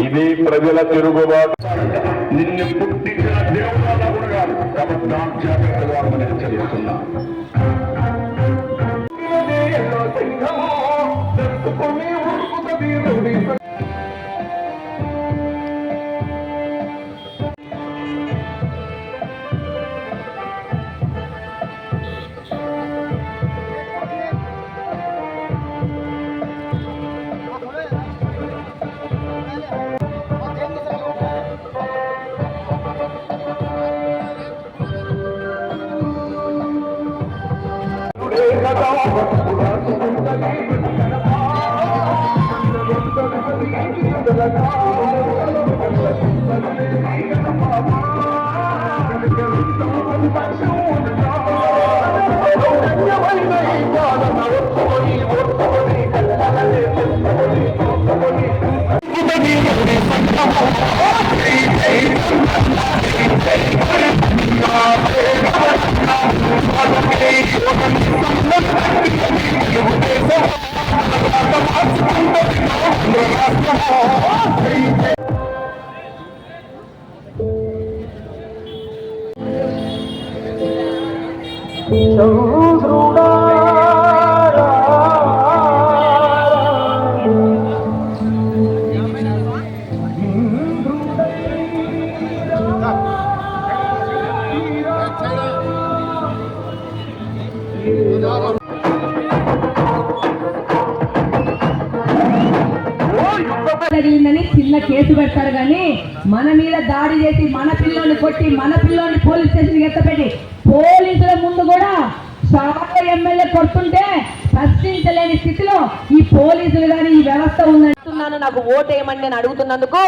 ఇది ప్రజల తిరుగుబాటు. నిన్ను పుట్టించిన దేవుళ్ళ కూడా కాదు కాబట్టి జాగ్రత్తగా మనం హెచ్చరిస్తున్నా. చిన్న కేసు పెడతారు కానీ మన మీద దాడి చేసి మన పిల్లల్ని కొట్టి మన పిల్లల్ని పోలీస్ స్టేషన్ ఎత్తపెట్టి పోలీసుల ముందు కూడా చాలా ఎమ్మెల్యే కొడుతుంటే ప్రశ్నించలేని స్థితిలో ఈ పోలీసులు కానీ ఈ వ్యవస్థ ఉందంటున్నాను. నాకు ఓటేయమని నేను అడుగుతున్నందుకు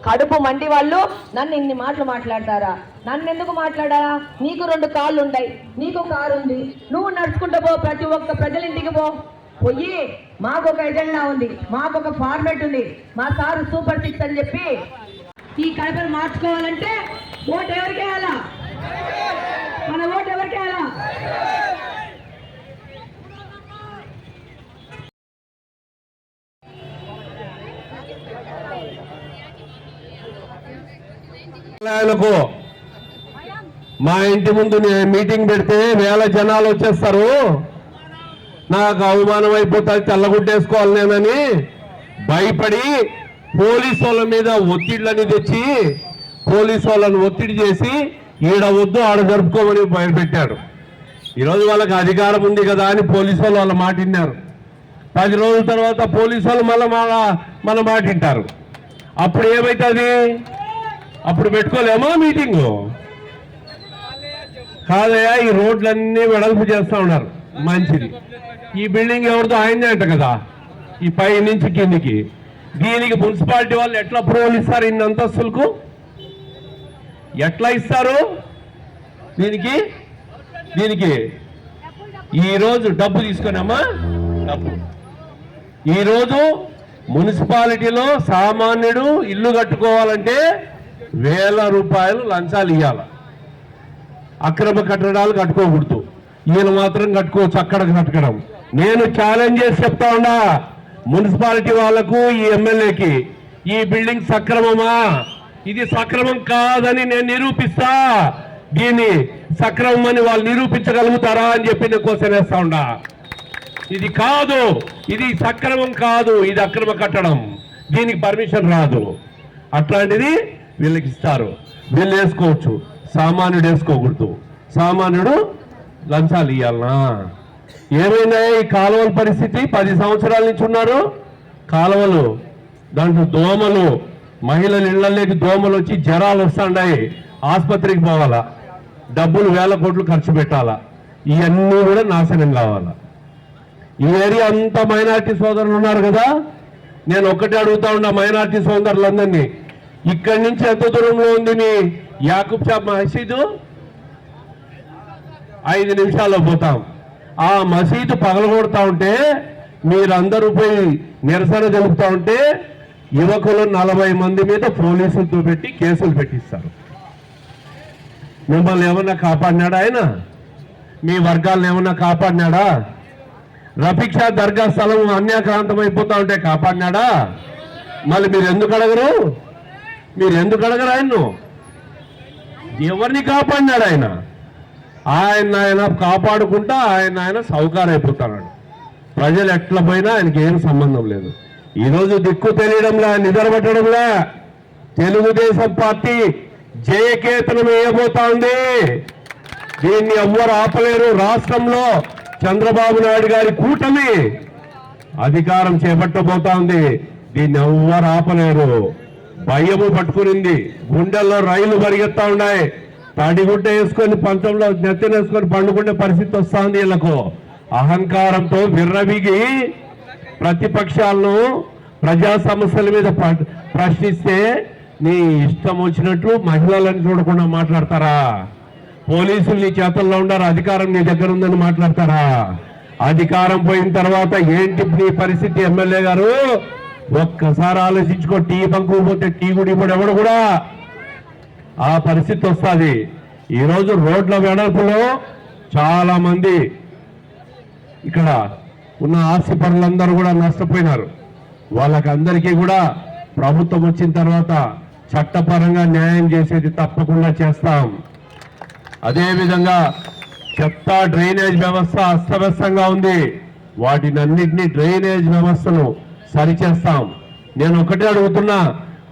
కడుపు మండి వాళ్ళు నన్ను ఇన్ని మాటలు మాట్లాడతారా? నన్ను ఎందుకు మాట్లాడారా? నీకు 2 కాళ్ళు ఉన్నాయి, నీకు కారు ఉంది, నువ్వు నడుచుకుంటూ పో, ప్రతి ఒక్క ప్రజలింటికి పోయి మాకొక ఎజెండా ఉంది, మాకొక ఫార్మేట్ ఉంది, మా సారు సూపర్ 6 అని చెప్పి ఈ కడపను మార్చుకోవాలంటే ఓటు ఎవరికి వేయాలా? మన ఓటు ఎవరికి వేయాలా? మా ఇంటి ముందు మీటింగ్ పెడితే వేల జనాలు వచ్చేస్తారు, నాకు అవమానం అయిపోతుంది, తెల్లగుడ్డేసుకోవాలి నేనని భయపడి పోలీసు వాళ్ళ మీద ఒత్తిళ్లని తెచ్చి పోలీసు వాళ్ళని ఒత్తిడి చేసి ఈడ వద్దు ఆడ జరుపుకోమని భయపెట్టాడు. ఈరోజు వాళ్ళకి అధికారం ఉంది కదా అని పోలీసు వాళ్ళు వాళ్ళ మాట విన్నారు. 10 రోజుల తర్వాత పోలీసు వాళ్ళు మళ్ళీ మన మాట వింటారు. అప్పుడు ఏమవుతుంది? అప్పుడు పెట్టుకోలేమా మీటింగు? కాదయా, ఈ రోడ్లన్నీ వెడల్పు చేస్తూ ఉన్నారు, మంచిది. ఈ బిల్డింగ్ ఎవరితో ఆయనే అంట కదా, ఈ పై నుంచి కిందికి. దీనికి మున్సిపాలిటీ వాళ్ళు ఎట్లా అప్రూవల్ ఇస్తారు? ఇన్ని అంతస్తులకు ఎట్లా ఇస్తారు? దీనికి ఈరోజు డబ్బు తీసుకున్నామా? డబ్బు ఈరోజు మున్సిపాలిటీలో సామాన్యుడు ఇల్లు కట్టుకోవాలంటే వేల రూపాయలు లంచాలు ఇవ్వాలి. అక్రమ కట్టడాలు కట్టుకోకూడదు, ఈయన మాత్రం కట్టుకోవచ్చు అక్కడ కట్టడం. నేను ఛాలెంజ్ చేసి చెప్తా ఉన్నా మున్సిపాలిటీ వాళ్లకు, ఈ ఎమ్మెల్యేకి, ఈ బిల్డింగ్ సక్రమమా? ఇది సక్రమం కాదని నేను నిరూపిస్తా. దీన్ని సక్రమం అని వాళ్ళు నిరూపించగలుగుతారా అని చెప్పి నేను క్వశ్చన్ వేస్తా ఉన్నా. ఇది కాదు, ఇది సక్రమం కాదు, ఇది అక్రమ కట్టడం, దీనికి పర్మిషన్ రాదు. అట్లాంటిది వీళ్ళకి ఇస్తారు, వీళ్ళు వేసుకోవచ్చు, సామాన్యుడు వేసుకోకూడదు. సామాన్యుడు లంచాలు ఇవ్వాలనా? ఏమైనా ఈ కాలువల పరిస్థితి 10 సంవత్సరాల నుంచి ఉన్నారు కాలువలు, దాంట్లో దోమలు, మహిళల ఇళ్లలోకి దోమలు వచ్చి జ్వరాలు వస్తుండాయి, ఆసుపత్రికి పోవాలా, డబ్బులు వేల కోట్లు ఖర్చు పెట్టాలా, ఇవన్నీ కూడా నాశనం కావాలా. ఈ ఏరియా అంతా మైనారిటీ సోదరులు ఉన్నారు కదా, నేను ఒక్కటే అడుగుతా ఉన్నా మైనారిటీ సోదరులందరినీ, ఇక్కడి నుంచి ఎంత దూరంలో ఉంది మీ యాకూబ్ షా మసీదు? 5 నిమిషాల్లో పోతాం. ఆ మసీదు పగలగొడతా ఉంటే మీరందరూ పోయి నిరసన తెలుపుతా ఉంటే యువకులు 40 మంది మీద పోలీసులతో పెట్టి కేసులు పెట్టిస్తారు. మిమ్మల్ని ఏమన్నా కాపాడినాడా ఆయన? మీ వర్గాలను ఏమన్నా కాపాడినాడా? రఫీక్ షా దర్గా స్థలం అన్యాక్రాంతం అయిపోతా ఉంటే కాపాడినాడా? మళ్ళీ మీరు ఎందుకు అడగరు? ఆయన్ను ఎవరిని కాపాడినాడు ఆయన? ఆయన కాపాడుకుంటా ఆయన సౌకారు అయిపోతున్నాడు. ప్రజలు ఎట్లా పోయినా ఆయనకి ఏం సంబంధం లేదు. ఈరోజు దిక్కు తెలియడంలా, నిద్రపట్టడంలా తెలుగుదేశం పార్టీ జయకేతనం వేయబోతా ఉంది. దీన్ని ఎవ్వరు ఆపలేరు. రాష్ట్రంలో చంద్రబాబు నాయుడు గారి కూటమి అధికారం చేపట్టబోతా ఉంది. దీన్ని ఎవ్వరు ఆపలేరు. భయము పట్టుకునింది, గుండెల్లో రైలు పరిగెత్తా ఉన్నాయి. తడిగుడ్డ వేసుకొని పంచంలో నెత్తనేసుకొని పండుకునే పరిస్థితి వస్తా ఉంది. వీళ్ళకు అహంకారంతో విర్రవిగి ప్రతిపక్షాలను ప్రజా సమస్యల మీద ప్రశ్నిస్తే నీ ఇష్టం వచ్చినట్లు మహిళలను చూడకుండా మాట్లాడతారా? పోలీసులు నీ చేతల్లో ఉండారు, అధికారం నీ దగ్గర ఉందని మాట్లాడతారా? అధికారం పోయిన తర్వాత ఏంటి నీ పరిస్థితి? ఎమ్మెల్యే గారు ఒక్కసారి ఆలోచించుకో. టీ బంకు పోతే టీ గుడి ఎవడు కూడా ఆ పరిస్థితి వస్తుంది. ఈరోజు రోడ్ల వెడల్పులో చాలా మంది ఇక్కడ ఉన్న ఆస్తిపరులందరూ కూడా నష్టపోయినారు. వాళ్ళకందరికీ కూడా ప్రభుత్వం వచ్చిన తర్వాత చట్టపరంగా న్యాయం చేసేది తప్పకుండా చేస్తాం. అదేవిధంగా చెత్త డ్రైనేజ్ వ్యవస్థ అస్తవ్యస్తంగా ఉంది. వాటినన్నింటినీ డ్రైనేజ్ వ్యవస్థను సరిచేస్తాం. నేను ఒకటే అడుగుతున్నా,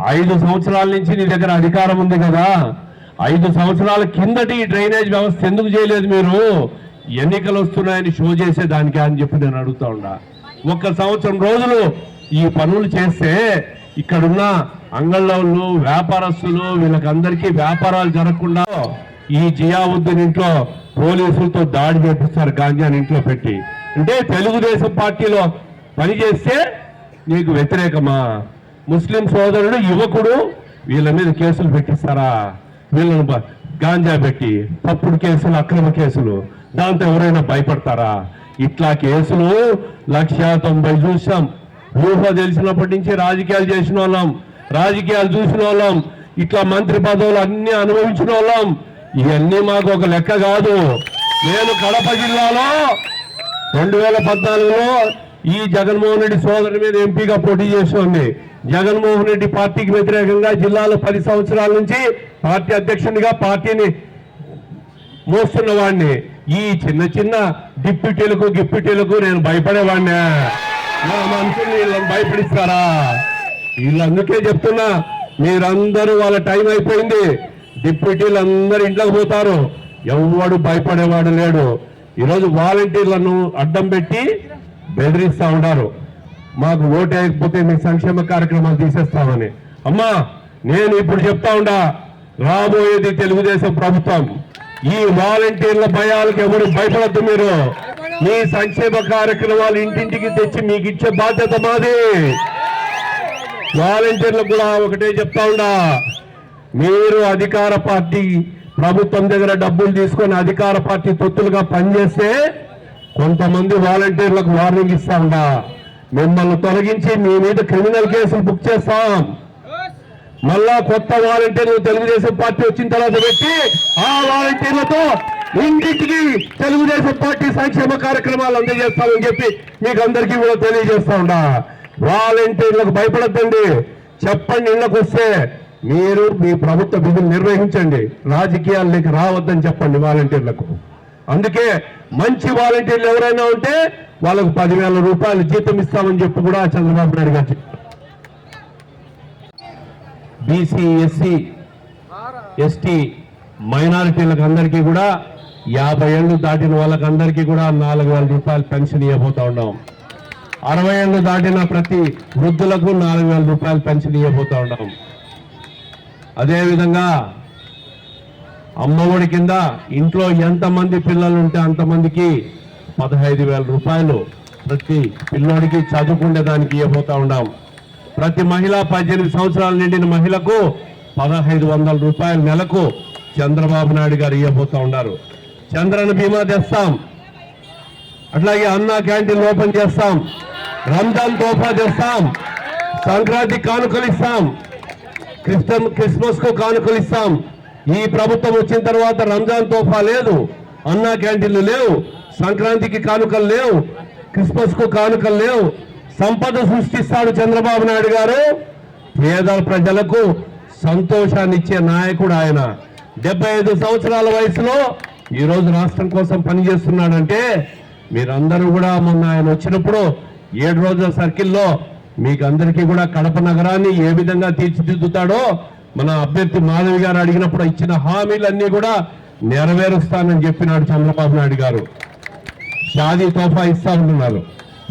5 సంవత్సరాల నుంచి నీ దగ్గర అధికారం ఉంది కదా, 5 సంవత్సరాల కిందటి డ్రైనేజ్ వ్యవస్థ ఎందుకు చేయలేదు మీరు? ఎన్నికలు వస్తున్నాయని షో చేసేదానికి అని చెప్పి నేను అడుగుతా ఉన్నా. 1 సంవత్సరం రోజులు ఈ పనులు చేస్తే ఇక్కడున్న అంగళ్ళోళ్ళు, వ్యాపారస్తులు, వీళ్ళకందరికీ వ్యాపారాలు జరగకుండా ఈ జియావుద్దీన్ ఇంట్లో పోలీసులతో దాడి చేపిస్తారు గాంజాని ఇంట్లో పెట్టి. అంటే తెలుగుదేశం పార్టీలో పనిచేస్తే నీకు వ్యతిరేకమా? ముస్లిం సోదరుడు, యువకుడు, వీళ్ళ మీద కేసులు పెట్టిస్తారా? వీళ్ళను గాంజా పెట్టి తప్పుడు కేసులు, అక్రమ కేసులు, దాంతో ఎవరైనా భయపడతారా? ఇట్లా కేసులు 190 చూసాం. ఊహ తెలిసినప్పటి నుంచి రాజకీయాలు చేసిన వాళ్ళం, రాజకీయాలు చూసిన వాళ్ళం, ఇట్లా మంత్రి పదవులు అన్ని అనుభవించిన వాళ్ళం. ఇవన్నీ మాకు ఒక లెక్క కాదు. నేను కడప జిల్లాలో 2014లో ఈ జగన్మోహన్ రెడ్డి సోదరుడి మీద ఎంపీగా పోటీ చేస్తోంది. జగన్మోహన్ రెడ్డి పార్టీకి వ్యతిరేకంగా జిల్లాలో 10 సంవత్సరాల నుంచి పార్టీ అధ్యక్షునిగా పార్టీని మోస్తున్న వాడిని. ఈ చిన్న చిన్న గిప్పిటీలకు నేను భయపడేవాడిని. నా మనుషుల్ని వీళ్ళని భయపడిస్తారా? వీళ్ళందుకే చెప్తున్నా, మీరందరూ వాళ్ళ టైం అయిపోయింది. డిప్యూటీలు అందరూ ఇంట్లోకి పోతారు, ఎవడు భయపడేవాడు లేడు. ఈరోజు వాలంటీర్లను అడ్డం పెట్టి బెదిరిస్తా ఉన్నారు. మాకు ఓటు వేయకపోతే మీ సంక్షేమ కార్యక్రమాలు తీసేస్తామని. అమ్మా, నేను ఇప్పుడు చెప్తా ఉండా, రాబోయేది తెలుగుదేశం ప్రభుత్వం. ఈ వాలంటీర్ల భయాలకు ఎవరు భయపడద్దు. మీరు మీ సంక్షేమ కార్యక్రమాలు ఇంటింటికి తెచ్చి మీకు ఇచ్చే బాధ్యత మాది. వాలంటీర్లకు కూడా ఒకటే చెప్తా ఉండా, మీరు అధికార పార్టీ ప్రభుత్వం దగ్గర డబ్బులు తీసుకొని అధికార పార్టీ తొత్తులుగా పనిచేస్తే కొంతమంది వాలంటీర్లకు వార్నింగ్ ఇస్తా ఉండా, మిమ్మల్ని తొలగించి మీ మీద క్రిమినల్ కేసులు బుక్ చేస్తాం. మళ్ళా కొత్త వాలంటీర్లు తెలుగుదేశం పార్టీ వచ్చిన తర్వాత పెట్టి ఆ వాలంటీర్లతో ఇంటింటికి తెలుగుదేశం పార్టీ సంక్షేమ కార్యక్రమాలు అందజేస్తామని చెప్పి మీకు అందరికీ కూడా తెలియజేస్తా ఉండా. వాలంటీర్లకు భయపడద్దండి. చెప్పండి, ఇళ్ళకు వస్తే మీరు మీ ప్రభుత్వ విధులు నిర్వహించండి, రాజకీయాల్లోకి రావద్దని చెప్పండి వాలంటీర్లకు. అందుకే మంచి వాలంటీర్లు ఎవరైనా ఉంటే వాళ్ళకు 10,000 రూపాయలు జీతం ఇస్తామని చెప్పి కూడా చంద్రబాబు నాయుడు గారు చెప్పారు. బీసీ, ఎస్సీ, ఎస్టీ మైనారిటీలకు అందరికీ కూడా 50 ఏళ్ళు దాటిన వాళ్ళకందరికీ కూడా 4,000 రూపాయలు పెన్షన్ ఇవ్వబోతా ఉన్నాం. 60 ఏళ్ళు దాటిన ప్రతి వృద్ధులకు 4,000 రూపాయలు పెన్షన్ ఇవ్వబోతా ఉన్నాం. అదేవిధంగా అమ్మఒడి కింద ఇంట్లో ఎంతమంది పిల్లలు ఉంటే అంతమందికి 15,000 రూపాయలు ప్రతి పిల్లోడికి చదువుకునే దానికి ఇవ్వబోతా ఉన్నాం. ప్రతి మహిళ 18 సంవత్సరాలు నిండిన మహిళకు 1,500 రూపాయలు నెలకు చంద్రబాబు నాయుడు గారు ఇవ్వబోతా ఉన్నారు. చంద్రన బీమా తెస్తాం, అట్లాగే అన్నా క్యాంటీన్ ఓపెన్ చేస్తాం, రంజాన్ తోఫా తెస్తాం, సంక్రాంతి కానుకలు ఇస్తాం, క్రిస్మస్ కు కానుకలు ఇస్తాం. ఈ ప్రభుత్వం వచ్చిన తర్వాత రంజాన్ తోఫా లేదు, అన్నా క్యాంటీన్లు లేవు, సంక్రాంతికి కానుకలు లేవు, క్రిస్మస్ కు కానుకలు లేవు. సంపద సృష్టిస్తాడు చంద్రబాబు నాయుడు గారు. పేద ప్రజలకు సంతోషాన్ని ఇచ్చే నాయకుడు ఆయన. 75 సంవత్సరాల వయసులో ఈ రోజు రాష్ట్రం కోసం పనిచేస్తున్నాడంటే మీరందరూ కూడా మొన్న ఆయన వచ్చినప్పుడు 7 రోజుల సర్కిల్లో మీకు అందరికీ కూడా కడప నగరాన్ని ఏ విధంగా తీర్చిదిద్దుతాడో మన అభ్యర్థి మాధవి గారు అడిగినప్పుడు ఇచ్చిన హామీలన్నీ కూడా నెరవేరుస్తానని చెప్పినాడు చంద్రబాబు నాయుడు గారు. షాదీ తోఫా ఇస్తామన్నారు,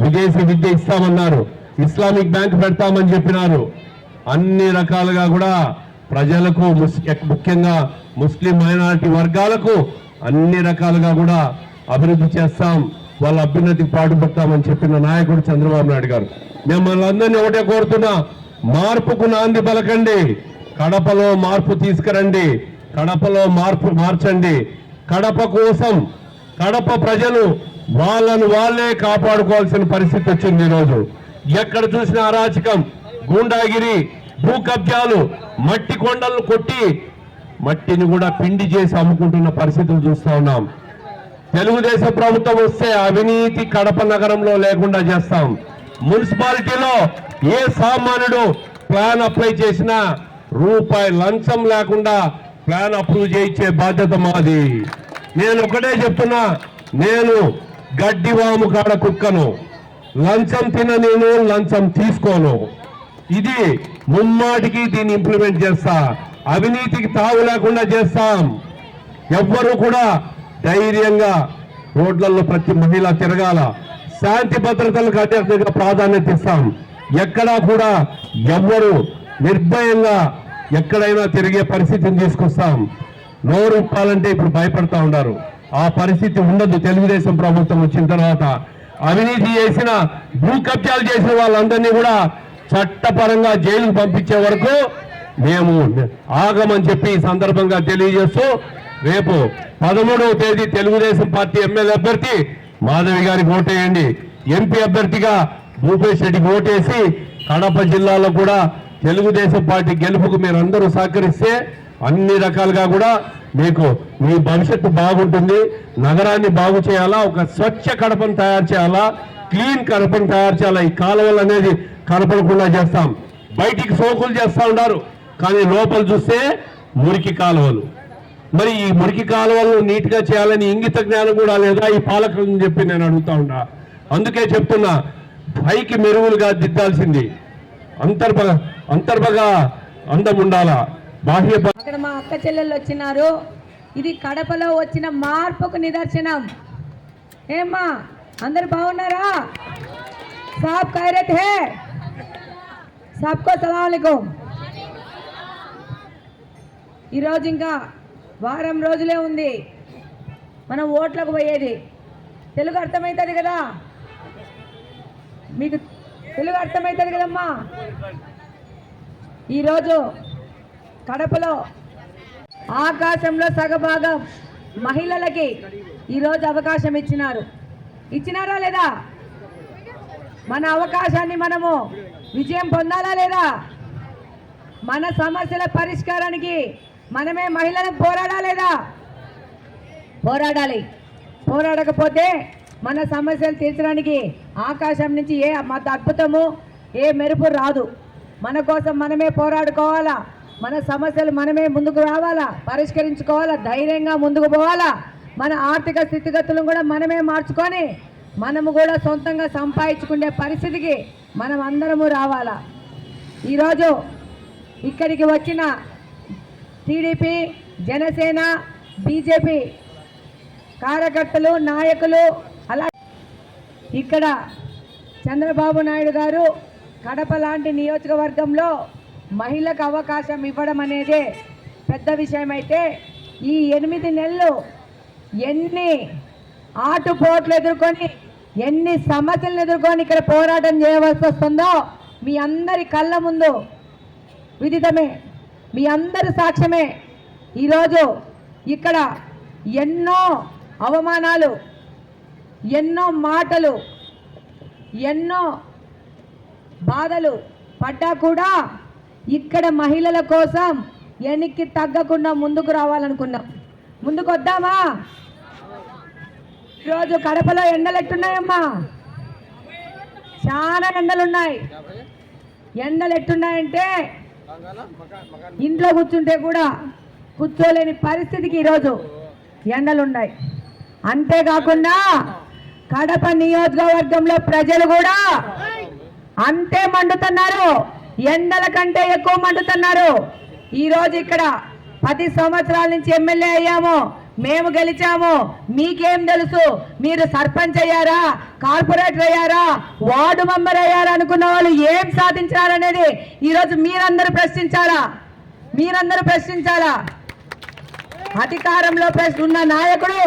విదేశీ విద్య ఇస్తామన్నారు, ఇస్లామిక్ బ్యాంక్ పెడతామని చెప్పినారు. అన్ని రకాలుగా కూడా ప్రజలకు ముఖ్యంగా ముస్లిం మైనారిటీ వర్గాలకు అన్ని రకాలుగా కూడా అభివృద్ధి చేస్తాం, వాళ్ళ అభ్యున్నతికి పాటుపడతామని చెప్పిన నాయకుడు చంద్రబాబు నాయుడు గారు. మిమ్మల్ని అందరినీ ఒకటే కోరుతున్నా, మార్పుకు నాంది పలకండి, కడపలో మార్పు తీసుకురండి, కడపలో మార్పు మార్చండి. కడప కోసం కడప ప్రజలు వాళ్ళను వాళ్ళే కాపాడుకోవాల్సిన పరిస్థితి వచ్చింది. ఈరోజు ఎక్కడ చూసిన అరాచకం, గూండాగిరి, భూ కబ్జాలు, మట్టి కొండలను కొట్టి మట్టిని కూడా పిండి చేసి అమ్ముకుంటున్న పరిస్థితులు చూస్తా ఉన్నాం. తెలుగుదేశం ప్రభుత్వం వస్తే అవినీతి కడప నగరంలో లేకుండా చేస్తాం. మున్సిపాలిటీలో ఏ సామాన్యుడు ప్లాన్ అప్లై చేసినా రూపాయి లంచం లేకుండా ప్లాన్ అప్రూవ్ చేయించే బాధ్యత మాది. నేను ఒకటే చెప్తున్నా, నేను గడ్డివాము కాడ కుక్కను, లంచం తిన నేను లంచం తీసుకోను. ఇది ముమ్మాటికి దీన్ని ఇంప్లిమెంట్ చేస్తా. అవినీతికి తావు లేకుండా చేస్తాం. ఎవ్వరూ కూడా ధైర్యంగా రోడ్లలో ప్రతి మహిళ తిరగాల. శాంతి భద్రతలకు అత్యధిక ప్రాధాన్యత ఇస్తాం. ఎక్కడా కూడా ఎవ్వరు నిర్భయంగా ఎక్కడైనా తిరిగే పరిస్థితిని తీసుకొస్తాం. నోరు ఇప్పాలంటే ఇప్పుడు భయపడతా ఉన్నారు. ఆ పరిస్థితి ఉండదు. తెలుగుదేశం ప్రభుత్వం వచ్చిన తర్వాత అవినీతి చేసిన, భూ కబ్జాలు చేసిన వాళ్ళందరినీ కూడా చట్టపరంగా జైలుకు పంపించే వరకు మేము ఆగమని చెప్పి ఈ సందర్భంగా తెలియజేస్తూ, రేపు 13వ తేదీ తెలుగుదేశం పార్టీ ఎమ్మెల్యే అభ్యర్థి మాధవి గారికి ఓటేయండి. ఎంపీ అభ్యర్థిగా భూపేష్ రెడ్డికి ఓటేసి కడప జిల్లాలో కూడా తెలుగుదేశం పార్టీ గెలుపుకు మీరందరూ సహకరిస్తే అన్ని రకాలుగా కూడా మీకు మీ భవిష్యత్తు బాగుంటుంది. నగరాన్ని బాగు చేయాలా, ఒక స్వచ్ఛ కడపను తయారు చేయాలా, క్లీన్ కడపను తయారు చేయాలా. ఈ కాలువలు అనేది కనపడకుండా చేస్తాం. బయటికి సోకులు చేస్తా ఉన్నారు, కానీ లోపల చూస్తే మురికి కాలువలు. మరి ఈ మురికి కాలువలను నీట్ గా చేయాలని ఇంగిత జ్ఞానం కూడా లేదా ఈ పాలకులని చెప్పి నేను అడుగుతా ఉన్నా. అందుకే చెప్తున్నా, పైకి మెరుగులుగా దిద్దాల్సింది అంతర్భగ అందం ఉండాలా. బాహ్య అక్కడ మా అక్క చెల్లెళ్ళు వచ్చినారు. ఇది కడపలో వచ్చిన మార్పుకు నిదర్శనం. ఏమ్మా అందరు బాగున్నారా? సాబ్ ఖైరత్ హే, సబ్కో సలాం అలైకుం. ఈరోజు ఇంకా వారం రోజులే ఉంది మనం ఓట్లకు పోయేది. తెలుగు అర్థమవుతుంది కదా మీకు? తెలుగు అర్థమవుతుంది కదమ్మా? ఈరోజు కడపలో ఆకాశంలో సగభాగం మహిళలకి ఈరోజు అవకాశం ఇచ్చినారా లేదా? మన అవకాశాన్ని మనము విజయం పొందాలా లేదా? మన సమస్యల పరిష్కారానికి మనమే మహిళలకు పోరాడాలా లేదా? పోరాడాలి. పోరాడకపోతే మన సమస్యలు తీర్చడానికి ఆకాశం నుంచి ఏ అద్భుతము, ఏ మెరుపు రాదు. మన కోసం మనమే పోరాడుకోవాలా, మన సమస్యలు మనమే ముందుకు రావాలా, పరిష్కరించుకోవాలా, ధైర్యంగా ముందుకు పోవాలా. మన ఆర్థిక స్థితిగతులను కూడా మనమే మార్చుకొని మనము కూడా సొంతంగా సంపాదించుకునే పరిస్థితికి మనం అందరము రావాలా. ఈరోజు ఇక్కడికి వచ్చిన టీడీపీ, జనసేన, బీజేపీ కార్యకర్తలు, నాయకులు, అలా ఇక్కడ చంద్రబాబు నాయుడు గారు కడప లాంటి నియోజకవర్గంలో మహిళకు అవకాశం ఇవ్వడం అనేదే పెద్ద విషయం అయితే ఈ 8 నెలలు ఎన్ని ఆటుపోట్లు ఎదుర్కొని ఎన్ని సమస్యలను ఎదుర్కొని ఇక్కడ పోరాటం చేయవలసి వస్తుందో మీ అందరి కళ్ళ ముందు విదితమే, మీ అందరి సాక్ష్యమే. ఈరోజు ఇక్కడ ఎన్నో అవమానాలు, ఎన్నో మాటలు, ఎన్నో బాధలు పడ్డా కూడా ఇక్కడ మహిళల కోసం వెనక్కి తగ్గకుండా ముందుకు రావాలనుకున్నాం. ముందుకు వద్దామా? ఈరోజు కడపలో ఎండలు ఎట్టున్నాయమ్మా? చాలా ఎండలున్నాయి. ఎండలు ఎట్టున్నాయంటే ఇంట్లో కూర్చుంటే కూడా కూర్చోలేని పరిస్థితికి ఈరోజు ఎండలున్నాయి. అంతేకాకుండా కడప నియోజకవర్గంలో ప్రజలు కూడా అంతే మండుతున్నారు, ఎండల కంటే ఎక్కువ మండుతున్నారు. ఈరోజు ఇక్కడ 10 సంవత్సరాల నుంచి ఎమ్మెల్యే అయ్యాము, మేము గెలిచాము, మీకేం తెలుసు? మీరు సర్పంచ్ అయ్యారా, కార్పొరేటర్ అయ్యారా, వార్డు మెంబర్ అయ్యారా అనుకున్న వాళ్ళు ఏం సాధించారనేది ఈరోజు మీరందరూ ప్రశ్నించాలా? అధికారంలో ఉన్న నాయకుడు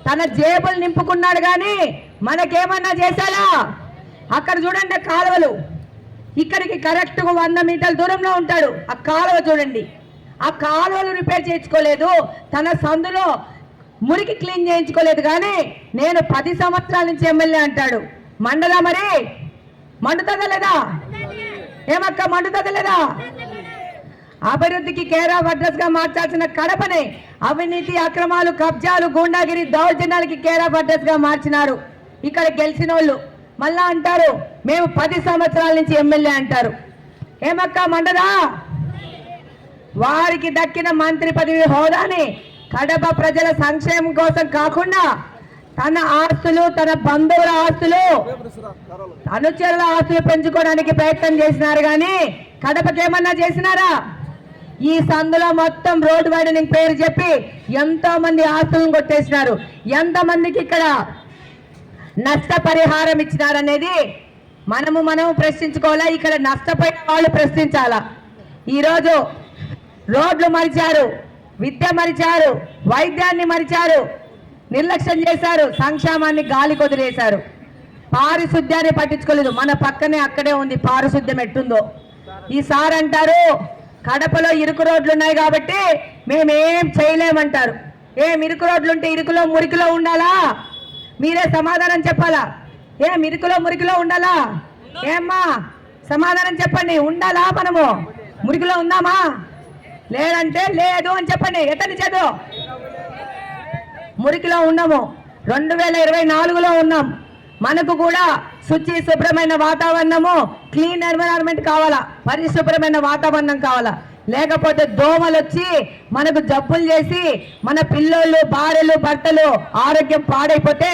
తన జేబులు నింపుకున్నాడు కానీ మనకేమన్నా చేశారా? అక్కడ చూడండి కాలువలు, ఇక్కడికి కరెక్ట్గా 100 మీటర్ల దూరంలో ఉంటాడు. ఆ కాలువ చూడండి, ఆ కాలువలు రిపేర్ చేయించుకోలేదు, తన సందులో మురికి క్లీన్ చేయించుకోలేదు. కానీ నేను 10 సంవత్సరాల నుంచి ఎమ్మెల్యే అంటాడు. మండలా మరి? మండుతుందా లేదా? ఏమక్క మండుతుందా లేదా? అభివృద్ధికి కేర్ ఆఫ్ అడ్రస్ గా మార్చాల్సిన కడపని అవినీతి, అక్రమాలు, కబ్జాలు, గూండాగిరి, దౌర్జన్యాలకి కేర్ ఆఫ్ అడ్రస్ గా మార్చినారు. ఇక్కడ గెలిచిన వాళ్ళు మళ్ళా అంటారు మేము 10 సంవత్సరాల నుంచి ఎమ్మెల్యే అంటారు. ఏమక్క మండదా? వారికి దక్కిన మంత్రి పదవి హోదాని కడప ప్రజల సంక్షేమం కోసం కాకుండా తన ఆస్తులు, తన బంధువుల ఆస్తులు, అనుచరుల ఆస్తులు పెంచుకోవడానికి ప్రయత్నం చేసినారు. కానీ కడపకేమన్నా చేసినారా? ఈ సందులో మొత్తం రోడ్ వైడనింగ్ పేరు చెప్పి ఎంతో మంది ఆస్తులను కొట్టేసినారు. ఎంతమందికి ఇక్కడ నష్టపరిహారం ఇచ్చినారనేది మనము ప్రశ్నించుకోవాలా? ఇక్కడ నష్టపోయిన వాళ్ళు ప్రశ్నించాలా? ఈరోజు రోడ్లు మరిచారు, విద్య మరిచారు, వైద్యాన్ని మరిచారు, నిర్లక్ష్యం చేశారు, సంక్షేమాన్ని గాలి కొదిలేశారు, పారిశుద్ధ్యాన్ని పట్టించుకోలేదు. మన పక్కనే అక్కడే ఉంది పారిశుద్ధ్యం ఎట్టుందో. ఈసారి అంటారు కడపలో ఇరుకు రోడ్లు ఉన్నాయి కాబట్టి మేమేం చేయలేమంటారు. ఇరుకు రోడ్లుంటే ఇరుకులో మురికిలో ఉండాలా? మీరే సమాధానం చెప్పాలా? ఇరుకులో మురికిలో ఉండాలా? ఏమ్మా సమాధానం చెప్పండి. ఉండాలా? మనము మురికిలో ఉందామా? లేదంటే లేదు అని చెప్పండి. ఎట్టని చేదు మురికిలో ఉన్నాము. 2024లో ఉన్నాం. మనకు కూడా శుచి శుభ్రమైన వాతావరణము, క్లీన్ ఎన్విరాన్మెంట్ కావాలా, పరిశుభ్రమైన వాతావరణం కావాలా. లేకపోతే దోమలు వచ్చి మనకు జబ్బులు చేసి మన పిల్లోళ్ళు, భార్యలు, భర్తలు ఆరోగ్యం పాడైపోతే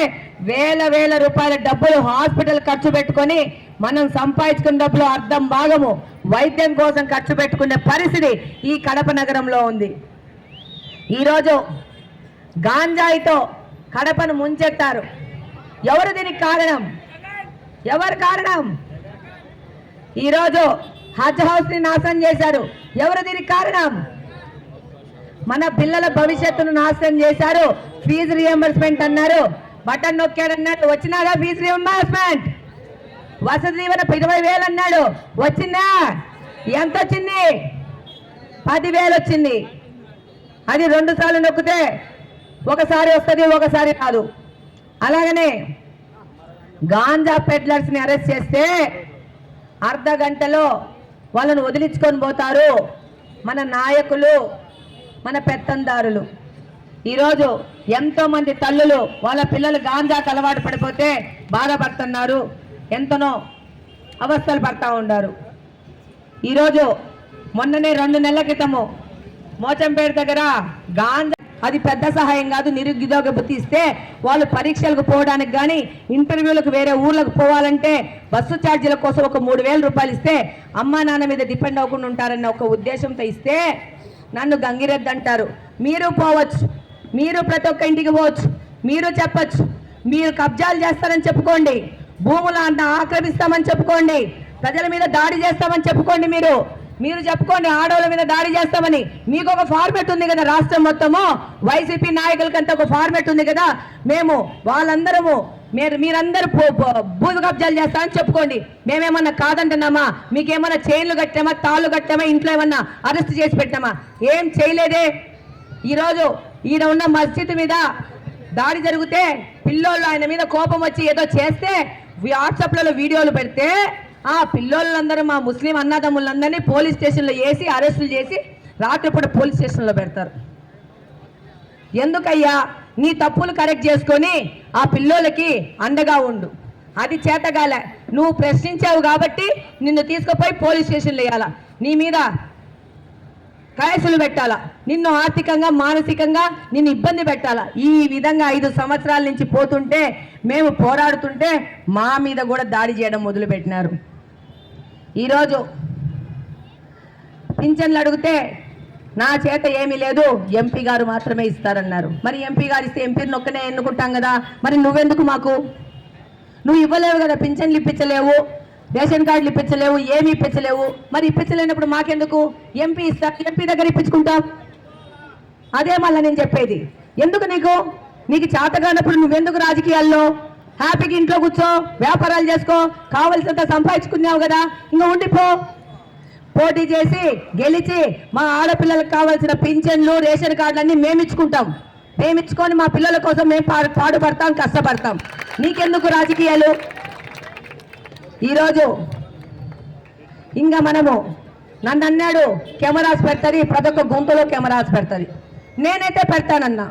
వేల రూపాయల డబ్బులు హాస్పిటల్ ఖర్చు పెట్టుకొని మనం సంపాదించుకున్న డబ్బులు అర్ధం భాగము వైద్యం కోసం ఖర్చు పెట్టుకునే పరిస్థితి ఈ కడప నగరంలో ఉంది. ఈరోజు గాంజాయితో కడపను ముంచెత్తారు. ఎవరు దీనికి కారణం? ఎవరు కారణం? ఈరోజు హజ్ హౌస్ ని నాశనం చేశారు. ఎవరు దీనికి కారణం? మన పిల్లల భవిష్యత్తును నాశనం చేశారు. ఫీజు రియంబర్స్మెంట్ అన్నారు, బటన్ నొక్కాడన్నాడు, వచ్చినారా ఫీజు రియంబర్స్మెంట్? వసతి దీవెన 20,000 అన్నాడు, వచ్చిందా? ఎంత వచ్చింది? 10,000 వచ్చింది. అది 2 సార్లు నొక్కితే ఒకసారి వస్తుంది, ఒకసారి రాదు. అలాగనే గాంజా పెడ్లర్స్ ని అరెస్ట్ చేస్తే అర్ధ గంటలో వాళ్ళను వదిలించుకొని పోతారు మన నాయకులు, మన పెత్తందారులు. ఈరోజు ఎంతో మంది తల్లులు వాళ్ళ పిల్లలు గాంజాకు అలవాటు పడిపోతే బాధపడుతున్నారు, ఎంతనో అవస్థలు పడతా ఉన్నారు. ఈరోజు మొన్ననే 2 నెలల క్రితము మోచంపేట దగ్గర గాంజా, అది పెద్ద సహాయం కాదు, నిరుద్యోగ భృతి ఇస్తే వాళ్ళు పరీక్షలకు పోవడానికి కానీ ఇంటర్వ్యూలకు వేరే ఊర్లకు పోవాలంటే బస్సు ఛార్జీల కోసం ఒక 3,000 రూపాయలు ఇస్తే అమ్మా నాన్న మీద డిపెండ్ అవ్వకుండా ఉంటారన్న ఒక ఉద్దేశంతో ఇస్తే నన్ను గంగిరెద్దు అంటారు. మీరు పోవచ్చు, మీరు ప్రతి ఒక్క ఇంటికి పోవచ్చు, మీరు చెప్పచ్చు, మీరు కబ్జాలు చేస్తారని చెప్పుకోండి, భూములు ఆక్రమిస్తామని చెప్పుకోండి, ప్రజల మీద దాడి చేస్తామని చెప్పుకోండి. మీరు మీరు చెప్పుకోండి ఆడవాళ్ళ మీద దాడి చేస్తామని. మీకు ఒక ఫార్మెట్ ఉంది కదా, రాష్ట్రం మొత్తము వైసీపీ నాయకులకంతా ఒక ఫార్మెట్ ఉంది కదా, మేము వాళ్ళందరము మీరందరూ భూమి కబ్జాలు చేస్తామని చెప్పుకోండి. మేమేమన్నా కాదంటున్నామా? మీకేమన్నా చైన్లు కట్టామా, తాళ్ళు కట్టామా, ఇంట్లో ఏమన్నా అరెస్ట్ చేసి పెట్టామా? ఏం చేయలేదే. ఈరోజు ఈయన ఉన్న మస్జిద్ మీద దాడి జరిగితే పిల్లోళ్ళు ఆయన మీద కోపం వచ్చి ఏదో చేస్తే వాట్సాప్లలో వీడియోలు పెడితే ఆ పిల్లోళ్ళందరూ మా ముస్లిం అన్నదమ్ములందరినీ పోలీస్ స్టేషన్లో వేసి అరెస్టులు చేసి రాత్రిపూట పోలీస్ స్టేషన్లో పెడతారు. ఎందుకయ్యా? నీ తప్పులు కరెక్ట్ చేసుకొని ఆ పిల్లోళ్ళకి అండగా ఉండు. అది చేతగాలే, నువ్వు ప్రశ్నించావు కాబట్టి నిన్ను తీసుకుపోయి పోలీస్ స్టేషన్లో వేయాలా, నీ మీద కేసులు పెట్టాలా, నిన్ను ఆర్థికంగా మానసికంగా నిన్ను ఇబ్బంది పెట్టాలా. ఈ విధంగా 5 సంవత్సరాల నుంచి పోతుంటే మేము పోరాడుతుంటే మా మీద కూడా దాడి చేయడం మొదలుపెట్టినారు. ఈరోజు పింఛన్లు అడిగితే నా చేత ఏమీ లేదు, ఎంపీ గారు మాత్రమే ఇస్తారన్నారు. మరి ఎంపీ గారు ఇస్తే ఎంపీని ఒక్కనే ఎన్నుకుంటాం కదా, మరి నువ్వెందుకు మాకు? నువ్వు ఇవ్వలేవు కదా, పింఛన్లు ఇప్పించలేవు, రేషన్ కార్డులు ఇప్పించలేవు, ఏమి ఇప్పించలేవు. మరి ఇప్పించలేనప్పుడు మాకెందుకు? ఎంపీ ఇస్తా, ఎంపీ దగ్గర ఇప్పించుకుంటాం. అదే మళ్ళీ నేను చెప్పేది. ఎందుకు నీకు చేతగానప్పుడు నువ్వెందుకు రాజకీయాల్లో? హ్యాపీగా ఇంట్లో కూర్చో, వ్యాపారాలు చేసుకో, కావలసినంత సంపాదించుకున్నావు కదా, ఇంకా ఉండిపో. పోటీ చేసి గెలిచి మా ఆడపిల్లలకు కావాల్సిన పింఛన్లు రేషన్ కార్డులన్నీ మేము ఇచ్చుకుంటాం. మేము ఇచ్చుకొని మా పిల్లల కోసం మేము పాటుపడతాం, కష్టపడతాం. నీకెందుకు రాజకీయాలు? ఈరోజు ఇంకా మనము నన్ను అన్నాడు కెమెరాస్ పెడతారు, ప్రతి ఒక్క గుంతలో కెమెరాస్ పెడతారు. నేనైతే పెడతానన్నా,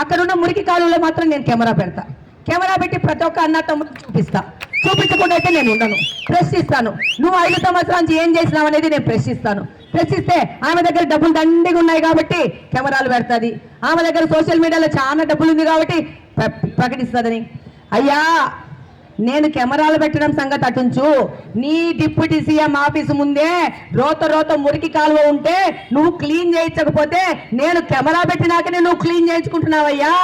అక్కడున్న మురికి కాలువలో మాత్రం నేను కెమెరా పెడతా. కెమెరా పెట్టి ప్రతి ఒక్క అన్న తమ్ముడు చూపించకుండా అయితే నేను ఉండను, ప్రశ్నిస్తాను. నువ్వు 5 సంవత్సరాల నుంచి ఏం చేసినావు అనేది నేను ప్రశ్నిస్తాను. ప్రశ్నిస్తే ఆమె దగ్గర డబ్బులు దండిగా ఉన్నాయి కాబట్టి కెమెరాలు పెడుతుంది, ఆమె దగ్గర సోషల్ మీడియాలో చాలా డబ్బులు ఉంది కాబట్టి ప్రకటిస్తుందని. అయ్యా, నేను కెమెరాలు పెట్టడం సంగతి అటుంచు, నీ డిప్యూటీ సీఎం ఆఫీసు ముందే రోత మురికి కాలువ ఉంటే నువ్వు క్లీన్ చేయించకపోతే నేను కెమెరా పెట్టినాకనే నువ్వు క్లీన్ చేయించుకుంటున్నావయ్యా.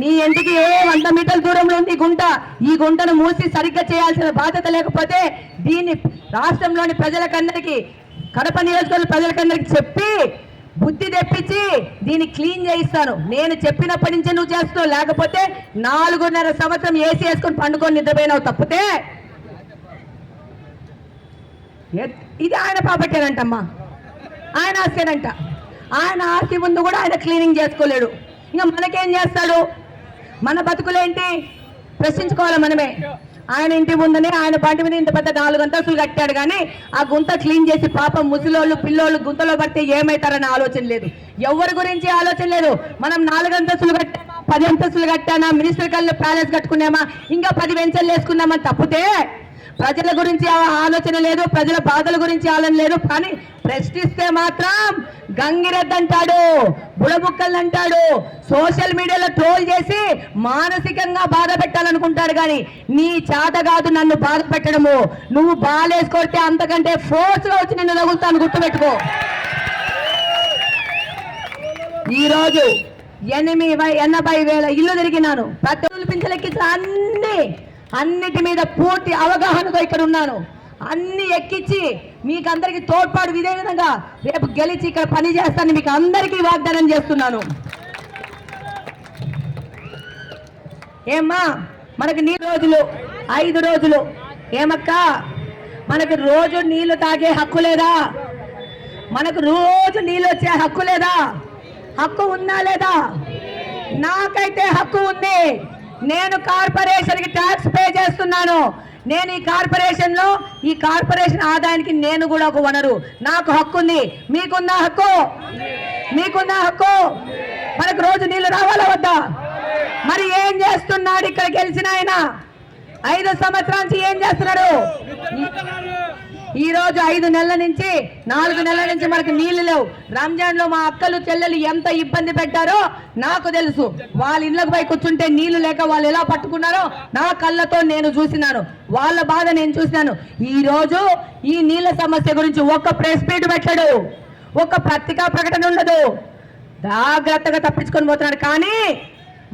నీ ఇంటికి 100 మీటర్ల దూరంలో ఉంది గుంట. ఈ గుంటను మూసి సరిగ్గా చేయాల్సిన బాధ్యత లేకపోతే దీన్ని రాష్ట్రంలోని ప్రజలకందరికీ, కడప నియోజకవర్గ ప్రజలకందరికీ చెప్పి బుద్ధి తెప్పించి దీన్ని క్లీన్ చేయిస్తాను. నేను చెప్పినప్పటి నుంచి నువ్వు చేస్తావు, లేకపోతే 4.5 సంవత్సరం ఏసీ వేసుకొని పండుకొని నిద్రపోయినావు తప్పితే. ఇది ఆయన ప్రాపర్టీనంటమ్మా, ఆయన ఆస్తినంట. ఆయన ఆస్తి ముందు కూడా ఆయన క్లీనింగ్ చేసుకోలేడు. ఇంకా మనకేం చేస్తాడు? మన బతుకులేంటి? ప్రశ్నించుకోవాలి మనమే. ఆయన ఇంటి ముందునే ఆయన బండి మీద ఇంత పెద్ద 4 అంతస్తులు కట్టాడు, కానీ ఆ గుంత క్లీన్ చేసి పాపం ముసలోళ్ళు పిల్లోళ్ళు గుంతలో పడితే ఏమవుతారని ఆలోచన లేదు, ఎవరి గురించి ఆలోచన లేదు. మనం 4 అంతస్తులు కట్టామా, 10 అంతస్తులు కట్టామా, మినిస్టర్ కళ్ళు ప్యాలెస్ కట్టుకున్నామా, ఇంకా 10 వెంచర్లు వేసుకున్నామని తప్పితే ప్రజల గురించి ఆలోచన లేదు, ప్రజల బాధల గురించి ఆలోచన లేదు. కానీ ప్రశ్నిస్తే మాత్రం గంగిరెద్దు అంటాడు, బుడబుక్కలు అంటాడు, సోషల్ మీడియాలో ట్రోల్ చేసి మానసికంగా బాధ పెట్టాలనుకుంటాడు. కానీ నీ చేత కాదు నన్ను బాధ పెట్టడము. నువ్వు బాలేసుకొడితే అంతకంటే ఫోర్స్గా వచ్చి నిన్ను తగులుతాను, గుర్తుపెట్టుకో. ఈరోజు 80,000 ఇల్లు తిరిగినాను, ప్రతి పింఛలెక్కించిన అన్నిటి మీద పూర్తి అవగాహనతో ఇక్కడ ఉన్నాను. అన్ని ఎక్కించి మీకు అందరికీ తోడ్పాటు ఇదే విధంగా రేపు గెలిచి ఇక్కడ పని చేస్తానని మీకు అందరికీ వాగ్దానం చేస్తున్నాను. ఏమ్మా, మనకి 5 రోజులు ఏమక్క, మనకు రోజు నీళ్లు తాగే హక్కు లేదా? మనకు రోజు నీళ్ళు వచ్చే హక్కు లేదా? హక్కు ఉందా లేదా? నాకైతే హక్కు ఉంది. నేను కార్పొరేషన్కి ట్యాక్స్ పే చేస్తున్నాను. నేను ఈ కార్పొరేషన్ ఆదాయానికి నేను కూడా ఒక వనరు. నాకు హక్కు ఉంది. మీకున్న హక్కు? మీకున్న హక్కు. మనకు రోజు నీళ్లు రావాలా వద్దా? మరి ఏం చేస్తున్నాడు ఇక్కడ గెలిచిన ఆయన? 5 సంవత్సరాల నుంచి ఏం చేస్తున్నాడు? ఈ రోజు 5 నెలల నుంచి 4 నెలల నుంచి మనకు నీళ్లు లేవు. రంజాన్ లో మా అక్కలు చెల్లెలు ఎంత ఇబ్బంది పెట్టారో నాకు తెలుసు. వాళ్ళ ఇళ్ళకు పోయి కూర్చుంటే నీళ్లు లేక వాళ్ళు ఎలా పట్టుకున్నారో నా కళ్ళతో నేను చూసినాను. వాళ్ళ బాధ నేను చూసినాను. ఈ రోజు ఈ నీళ్ల సమస్య గురించి ఒక్క ప్రెస్ మీట్ పెట్టాడు, ఒక్క పత్రికా ప్రకటన ఉండదు. జాగ్రత్తగా తప్పించుకొని పోతున్నాడు. కానీ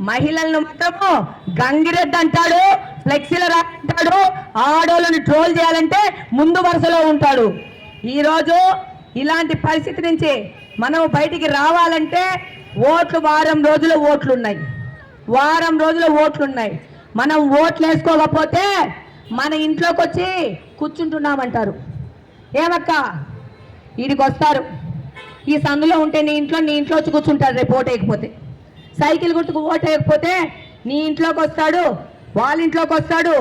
మహిళలను మాత్రము గంగిరెద్దు అంటాడు, ఫ్లెక్సీలో రాంటాడు, ఆడోళ్ళని ట్రోల్ చేయాలంటే ముందు వరుసలో ఉంటాడు. ఈరోజు ఇలాంటి పరిస్థితి నుంచి మనం బయటికి రావాలంటే వారం రోజుల ఓట్లున్నాయి. మనం ఓట్లు వేసుకోకపోతే మన ఇంట్లోకి వచ్చి కూర్చుంటున్నామంటారు. ఏమక్క వీడికి వస్తారు, ఈ సందులో ఉంటే నీ ఇంట్లో వచ్చి కూర్చుంటారు. రేపు ఓటు వేయకపోతే, సైకిల్ గుర్తుకు ఓటు వేయకపోతే నీ ఇంట్లోకి వస్తాడు, వాళ్ళ ఇంట్లోకి వస్తాడు,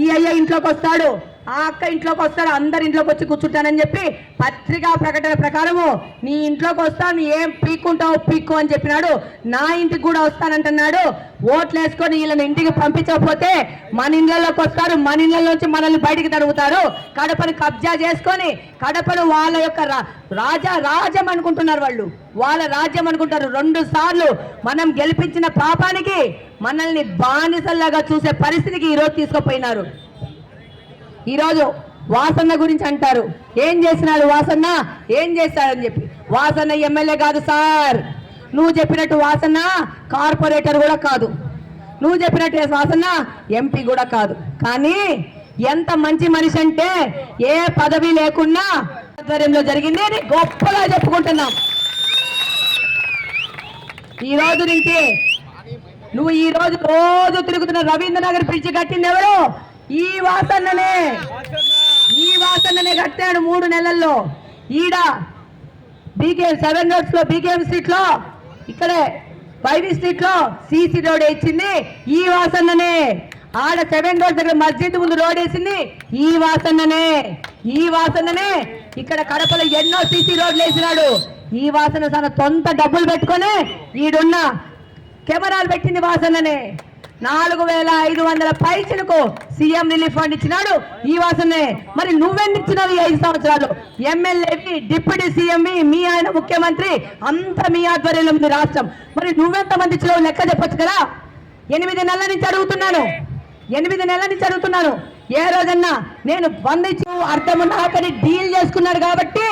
ఈ అయ్య ఇంట్లోకి వస్తాడు, ఆ అక్క ఇంట్లోకి వస్తాడు, అందరి ఇంట్లోకి వచ్చి కూర్చుంటానని చెప్పి పత్రికా ప్రకటన ప్రకారము నీ ఇంట్లోకి వస్తాను, ఏం పీక్కుంటావు పీక్కు అని చెప్పినాడు. నా ఇంటికి కూడా వస్తానంటున్నాడు. ఓట్లు వేసుకొని వీళ్ళని ఇంటికి పంపించకపోతే మన ఇళ్ళలోకి వస్తారు, మన ఇళ్ళలోంచి మనల్ని బయటికి తరుగుతారు. కడపను కబ్జా చేసుకొని కడపను వాళ్ళ యొక్క రాజ్యం అనుకుంటున్నారు. వాళ్ళ రాజ్యం అనుకుంటారు. 2 సార్లు మనం గెలిపించిన పాపానికి మనల్ని బానిసల్లాగా చూసే పరిస్థితికి ఈరోజు తీసుకుపోయినారు. ఈరోజు వాసన్న గురించి అంటారు, ఏం చేసినాడు వాసన్న, ఏం చేశాడని చెప్పి. వాసన్న ఎమ్మెల్యే కాదు సార్, నువ్వు చెప్పినట్టు వాసన్న కార్పొరేటర్ కూడా కాదు, నువ్వు చెప్పినట్టు వాసన్న ఎంపీ కూడా కాదు. కానీ ఎంత మంచి మనిషి అంటే ఏ పదవి లేకున్నా ఆధ్వర్యంలో జరిగింది అని గొప్పగా చెప్పుకుంటున్నాం. ఈ రోజు నుంచి నువ్వు ఈ రోజు తిరుగుతున్న రవీంద్రనగర్ బ్రిడ్జి కట్టింది ఎవరు? ఈ వాసన్ననే కట్టాడు 3 నెలల్లో. ఈడ బీకేఎం 7 రోడ్స్ లో బీకేఎం స్ట్రీట్ లో, ఇక్కడే వైవి స్ట్రీట్ లో సీసీ రోడ్ ఇచ్చింది ఈ వాసన్ననే. ఆడ 7 రోడ్స్ దగ్గర మస్జిద్ ముందు రోడ్ వేసింది ఈ వాసన్ననే. ఇక్కడ కడపలో ఎన్నో సీసీ రోడ్లు వేసినాడు ఈ వాసన. తన సొంత డబ్బులు పెట్టుకొని ఈడున్న కెమెరాలు పెట్టింది వాసన్ననే. 4500 పైసలకు సీఎం రిలీఫ్ ఫండ్ ఇచ్చినాడు ఈ వాసనే. మరి నువ్వెన్ని ఇచ్చినావు 5 సంవత్సరాలు? ఎమ్మెల్యేవి, డిప్యూటీ సీఎంవి, మీ ఆయన ముఖ్యమంత్రి, అంతా మీ ఆధ్వర్యంలో ఉంది రాష్ట్రం. మరి నువ్వెంతమంది ఇచ్చినావు లెక్క చెప్పొచ్చు కదా. 8 నెలల నుంచి అడుగుతున్నాను. ఏ రోజన్నా నేను 100 ఇచ్చి అర్థం నాకని డీల్ చేసుకున్నాడు కాబట్టి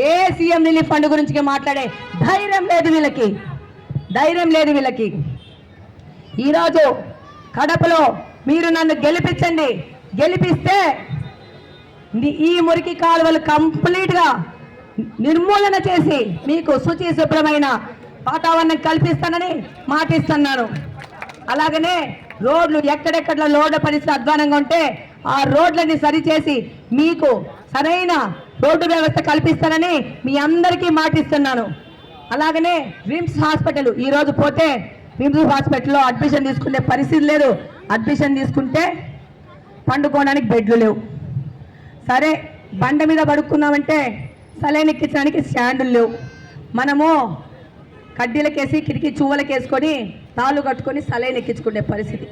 ఏ సీఎం రిలీఫ్ ఫండ్ గురించి మాట్లాడే ధైర్యం లేదు వీళ్ళకి. ఈరోజు కడపలో మీరు నన్ను గెలిపిస్తే ఈ మురికి కాలువలు కంప్లీట్గా నిర్మూలన చేసి మీకు శుభ్రమైన వాతావరణం కల్పిస్తానని మాటిస్తున్నాను. అలాగనే రోడ్లు ఎక్కడెక్కడ రోడ్ల పరిస్థితి అధ్వానంగా ఉంటే ఆ రోడ్లని సరిచేసి మీకు సరైన రోడ్డు వ్యవస్థ కల్పిస్తానని మీ అందరికీ మాటిస్తున్నాను. అలాగనే రిమ్స్ హాస్పిటల్ ఈరోజు పోతే రిమ్స్ హాస్పిటల్లో అడ్మిషన్ తీసుకునే పరిస్థితి లేదు. అడ్మిషన్ తీసుకుంటే పండుకోవడానికి బెడ్లు లేవు. సరే బండ మీద పడుకున్నామంటే సలైన్ ఎక్కించడానికి స్టాండులు లేవు. మనము కడ్డీలకేసి కిటికీ చువ్వలకేసుకొని తాళ్ళు కట్టుకొని సలైన్ ఎక్కించుకునే పరిస్థితి.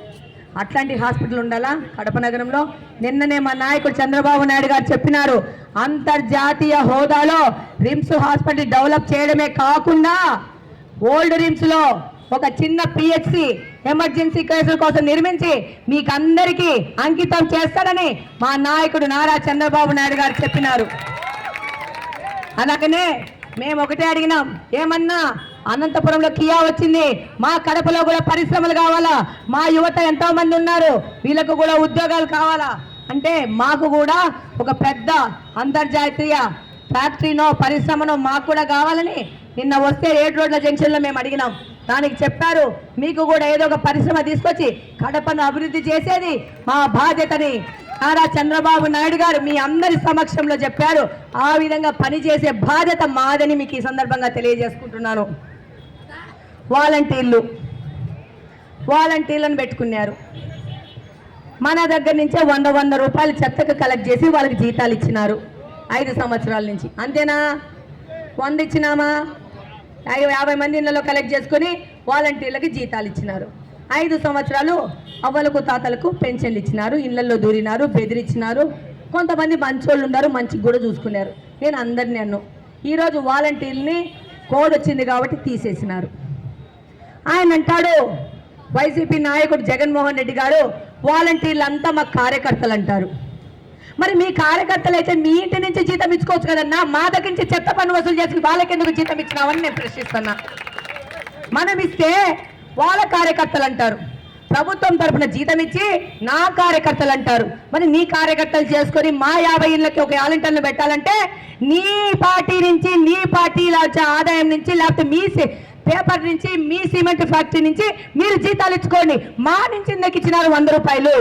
అట్లాంటి హాస్పిటల్ ఉండాలా కడప నగరంలో? నిన్ననే మా నాయకుడు చంద్రబాబు నాయుడు గారు చెప్పినారు, అంతర్జాతీయ హోదాలో రిమ్స్ హాస్పిటల్ డెవలప్ చేయడమే కాకుండా ఓల్డ్ రిమ్స్ లో ఒక చిన్న పిహెచ్సి ఎమర్జెన్సీ కేసుల కోసం నిర్మించి మీకందరికీ అంకితం చేస్తాడని మా నాయకుడు నారా చంద్రబాబు నాయుడు గారు చెప్పినారు. అలాగనే మేము ఒకటే అడిగినాం, ఏమన్నా అనంతపురంలో కియా వచ్చింది, మా కడపలో కూడా పరిశ్రమలు కావాలా, మా యువత ఎంతో మంది ఉన్నారు, వీళ్ళకు కూడా ఉద్యోగాలు కావాలా అంటే మాకు కూడా ఒక పెద్ద అంతర్జాతీయ ఫ్యాక్టరీనో పరిశ్రమనో మాకు కూడా కావాలని నిన్న వస్తే 7 రోడ్ల జంక్షన్లో మేము అడిగినాం. దానికి చెప్పారు, మీకు కూడా ఏదో ఒక పరిశ్రమ తీసుకొచ్చి కడపను అభివృద్ధి చేసేది మా బాధ్యతని నారా చంద్రబాబు నాయుడు గారు మీ అందరి సమక్షంలో చెప్పారు. ఆ విధంగా పనిచేసే బాధ్యత మాదని మీకు ఈ సందర్భంగా తెలియజేసుకుంటున్నాను. వాలంటీర్లను పెట్టుకున్నారు. మన దగ్గర నుంచే 100 రూపాయలు చెత్తకు కలెక్ట్ చేసి వాళ్ళకి జీతాలు ఇచ్చినారు 5 సంవత్సరాల నుంచి. అంతేనా? 100 ఇచ్చినామా? 50 మంది ఇళ్లలో కలెక్ట్ చేసుకుని వాలంటీర్లకి జీతాలు ఇచ్చినారు. 5 సంవత్సరాలు అవ్వలకు తాతలకు పెన్షన్లు ఇచ్చినారు, ఇళ్లలో దూరినారు, బెదిరించినారు. కొంతమంది మంచోళ్ళు ఉన్నారు, మంచిగా కూడా చూసుకున్నారు. నేను అందరినీ ఈరోజు వాలంటీర్ని కోడ్ వచ్చింది కాబట్టి తీసేసినారు. ఆయన అంటాడు, వైసీపీ నాయకుడు జగన్మోహన్ రెడ్డి గారు, వాలంటీర్లు అంతా మా కార్యకర్తలు అంటారు. మరి మీ కార్యకర్తలు అయితే మీ ఇంటి నుంచి జీతం ఇచ్చుకోవచ్చు కదన్నా, మా దగ్గర నుంచి చెత్త పన్ను వసూలు చేసి వాళ్ళకెందుకు జీతం ఇచ్చినావని నేను ప్రశ్నిస్తున్నా. మనం ఇస్తే వాళ్ళ కార్యకర్తలు అంటారు. ప్రభుత్వం తరపున జీతం ఇచ్చి నా కార్యకర్తలు అంటారు. మరి నీ కార్యకర్తలు చేసుకొని మా 50 ఇళ్ళకి ఒక వాలంటీర్లు పెట్టాలంటే నీ పార్టీ నుంచి, నీ పార్టీలో వచ్చే ఆదాయం నుంచి, లేకపోతే మీ పేపర్ నుంచి, మీ సిమెంట్ ఫ్యాక్టరీ నుంచి మీరు జీతాలు ఇచ్చుకోండి. మా నుంచి ఎందుకు ఇచ్చినారు 100 రూపాయలు?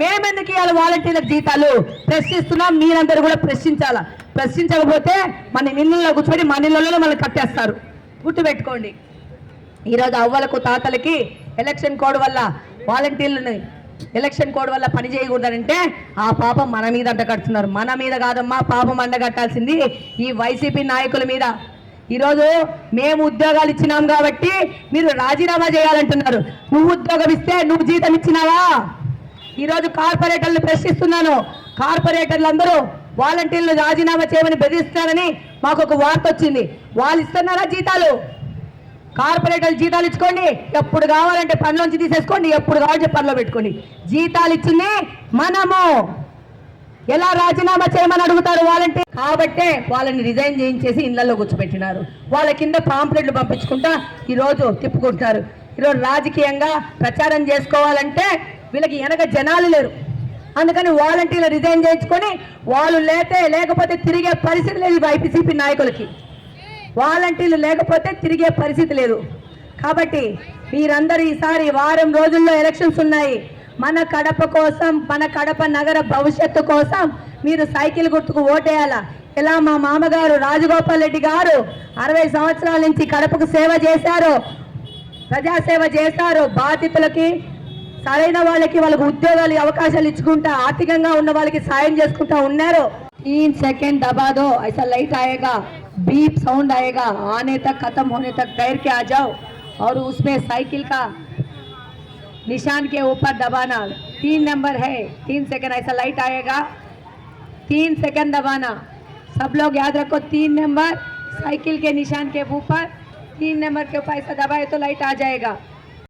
మేమెందుకు ఇవ్వాలి వాలంటీర్లకు జీతాలు? ప్రశ్నిస్తున్నాం, మీరందరూ కూడా ప్రశ్నించాలా. ప్రశ్నించకపోతే మన నిల్లుల్లో కూర్చొని మన నిల్లలో మనల్ని కట్టేస్తారు. గుర్తుపెట్టుకోండి. ఈరోజు అవ్వలకు తాతలకి ఎలక్షన్ కోడ్ వల్ల వాలంటీర్లని ఎలక్షన్ కోడ్ వల్ల పని చేయకూడదంటే ఆ పాపం మన మీద అంటగడుతున్నారు. మన మీద కాదమ్మా, పాపం అంటగట్టాల్సింది ఈ వైసీపీ నాయకుల మీద. ఈరోజు మేము ఉద్యోగాలు ఇచ్చినాం కాబట్టి మీరు రాజీనామా చేయాలంటున్నారు. నువ్వు ఉద్యోగం ఇస్తే నువ్వు జీతం ఇచ్చినావా? ఈరోజు కార్పొరేటర్లు ప్రశ్నిస్తున్నాను. కార్పొరేటర్లు అందరూ వాలంటీర్లు రాజీనామా చేయమని బెదిరిస్తున్నారని మాకు ఒక వార్త వచ్చింది. వాళ్ళు ఇస్తున్నారా జీతాలు? కార్పొరేటర్లు జీతాలు ఇచ్చుకోండి, ఎప్పుడు కావాలంటే పనిలోంచి తీసేసుకోండి, ఎప్పుడు కావాలంటే పనిలో పెట్టుకోండి. జీతాలు ఇచ్చింది మనము. ఎలా రాజీనామా చేయమని అడుగుతారు వాలంటీర్? కాబట్టే వాళ్ళని రిజైన్ చేయించేసి ఇళ్లలో కూర్చోబెట్టినారు. వాళ్ళ కింద పాంప్లెట్లు పంపించుకుంటా ఈరోజు తిప్పుకుంటున్నారు. ఈరోజు రాజకీయంగా ప్రచారం చేసుకోవాలంటే వీళ్ళకి వెనక జనాలు లేరు. అందుకని వాలంటీర్లు రిజైన్ చేయించుకొని వాళ్ళు లేకపోతే తిరిగే పరిస్థితి లేదు. వైసీపీ నాయకులకి వాలంటీర్లు లేకపోతే తిరిగే పరిస్థితి లేదు. కాబట్టి మీరందరూ ఈసారి వారం రోజుల్లో ఎలక్షన్స్ ఉన్నాయి. మన కడప కోసం, మన కడప నగర భవిష్యత్తు కోసం మీరు సైకిల్ గుర్తుకు ఓటేయాలా. ఇలా మా మామగారు రాజగోపాల్ రెడ్డి గారు 60 సంవత్సరాల నుంచి కడపకు సేవ చేశారు, ప్రజాసేవ చేశారు. బాధితులకి, సరైన వాళ్ళకి వాళ్ళకి ఉద్యోగాలు అవకాశాలు ఇచ్చుకుంటా, ఆర్థికంగా ఉన్న వాళ్ళకి సాయం చేసుకుంటా ఉన్నారు. 3 सेकंड दबा दो, ऐसा लाइट आएगा, बीप साउंड आएगा, आने तक खत्म होने तक पैर के आ जाओ और उसमें साइकिल का निशान के ऊपर दबाना. 3 नंबर है, 3 सेकंड ऐसा लाइट आएगा, 3 सेकंड दबाना. सब लोग याद रखो, 3 नंबर साइकिल के निशान के ऊपर, 3 नंबर के ऊपर ऐसा दबाए तो लाइट आ जाएगा.